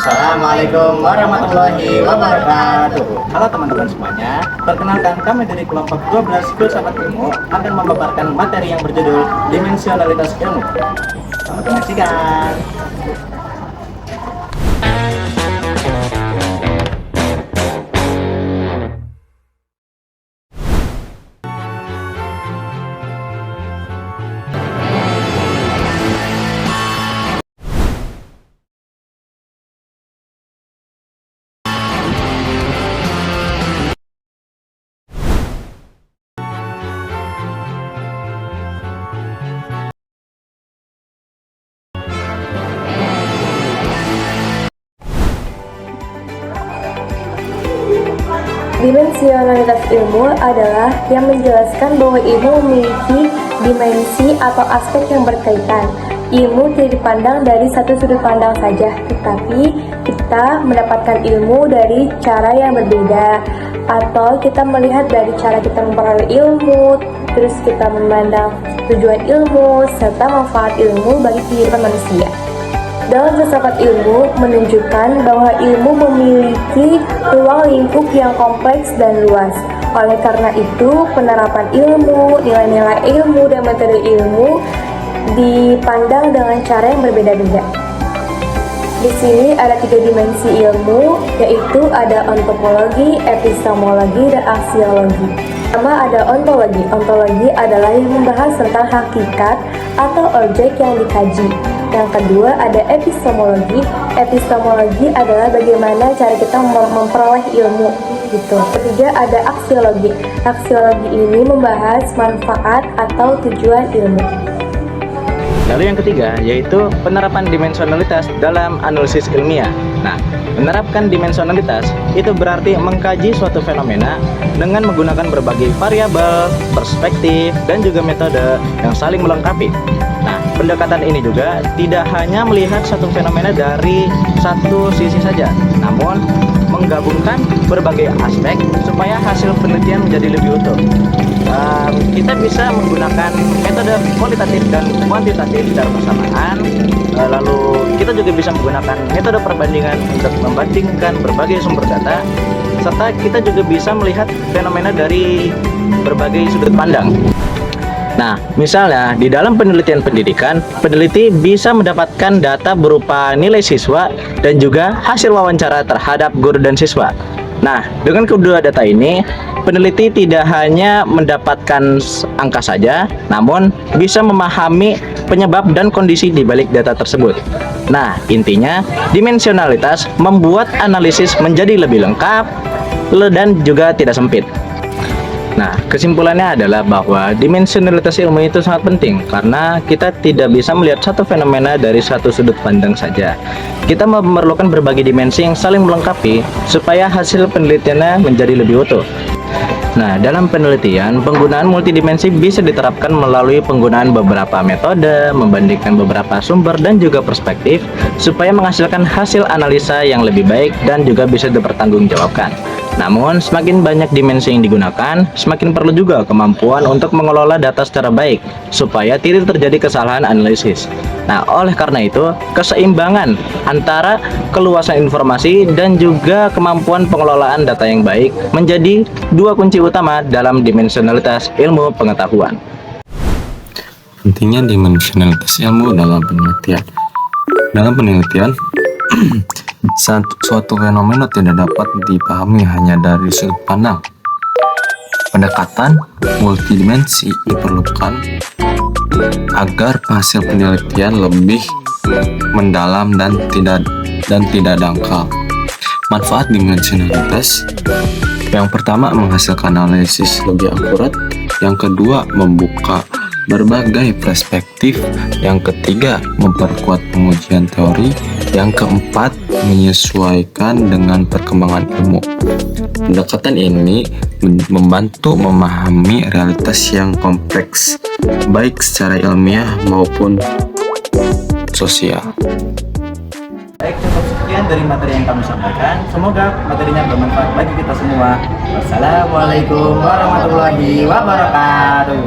Assalamualaikum warahmatullahi wabarakatuh. Halo teman-teman semuanya, perkenalkan kami dari kelompok 12 Filsafat Ilmu akan memaparkan materi yang berjudul Dimensionalitas Ilmu. Selamat menyaksikan. Dimensionalitas ilmu adalah yang menjelaskan bahwa ilmu memiliki dimensi atau aspek yang berkaitan. Ilmu tidak dipandang dari satu sudut pandang saja, tetapi kita mendapatkan ilmu dari cara yang berbeda, atau kita melihat dari cara kita memperoleh ilmu, terus kita memandang tujuan ilmu, serta manfaat ilmu bagi kehidupan manusia. Dalam filsafat ilmu menunjukkan bahwa ilmu memiliki ruang lingkup yang kompleks dan luas. Oleh karena itu, penerapan ilmu, nilai-nilai ilmu, dan metode ilmu dipandang dengan cara yang berbeda-beda. Di sini ada 3 dimensi ilmu, yaitu ada ontologi, epistemologi, dan aksiologi. Pertama ada ontologi. Ontologi adalah yang membahas tentang hakikat atau objek yang dikaji. Yang kedua ada epistemologi. Epistemologi adalah bagaimana cara kita memperoleh ilmu gitu. Ketiga ada aksiologi. Aksiologi ini membahas manfaat atau tujuan ilmu. Lalu yang ketiga yaitu penerapan dimensionalitas dalam analisis ilmiah. Nah, menerapkan dimensionalitas itu berarti mengkaji suatu fenomena dengan menggunakan berbagai variabel, perspektif, dan juga metode yang saling melengkapi. Nah, pendekatan ini juga tidak hanya melihat satu fenomena dari satu sisi saja, namun menggabungkan berbagai aspek supaya hasil penelitian menjadi lebih utuh. Kita bisa menggunakan metode kualitatif dan kuantitatif secara bersamaan. Lalu kita juga bisa menggunakan metode perbandingan untuk membandingkan berbagai sumber data, serta kita juga bisa melihat fenomena dari berbagai sudut pandang. Nah, misalnya di dalam penelitian pendidikan, peneliti bisa mendapatkan data berupa nilai siswa dan juga hasil wawancara terhadap guru dan siswa. Nah, dengan kedua data ini, peneliti tidak hanya mendapatkan angka saja, namun bisa memahami penyebab dan kondisi di balik data tersebut. Nah, intinya dimensionalitas membuat analisis menjadi lebih lengkap dan juga tidak sempit. Nah, kesimpulannya adalah bahwa dimensionalitas ilmu itu sangat penting karena kita tidak bisa melihat satu fenomena dari satu sudut pandang saja. Kita memerlukan berbagai dimensi yang saling melengkapi supaya hasil penelitiannya menjadi lebih utuh. Nah, dalam penelitian, penggunaan multidimensi bisa diterapkan melalui penggunaan beberapa metode, membandingkan beberapa sumber dan juga perspektif, supaya menghasilkan hasil analisa yang lebih baik dan juga bisa dipertanggungjawabkan. Namun, semakin banyak dimensi yang digunakan, semakin perlu juga kemampuan untuk mengelola data secara baik, supaya tidak terjadi kesalahan analisis. Nah, oleh karena itu, keseimbangan antara keluasan informasi dan juga kemampuan pengelolaan data yang baik menjadi 2 kunci utama dalam dimensionalitas ilmu pengetahuan. Pentingnya dimensionalitas ilmu dalam penelitian. Dalam penelitian, suatu fenomena tidak dapat dipahami hanya dari sudut pandang. Pendekatan multidimensi diperlukan agar hasil penelitian lebih mendalam dan tidak dangkal. Manfaat dimensionalitas: yang pertama, menghasilkan analisis lebih akurat. Yang kedua, membuka berbagai perspektif. Yang ketiga, memperkuat pengujian teori. Yang keempat, menyesuaikan dengan perkembangan ilmu. Pendekatan ini membantu memahami realitas yang kompleks, baik secara ilmiah maupun sosial. Baik, cukup sekian dari materi yang kami sampaikan. Semoga materinya bermanfaat bagi kita semua. Wassalamualaikum warahmatullahi wabarakatuh.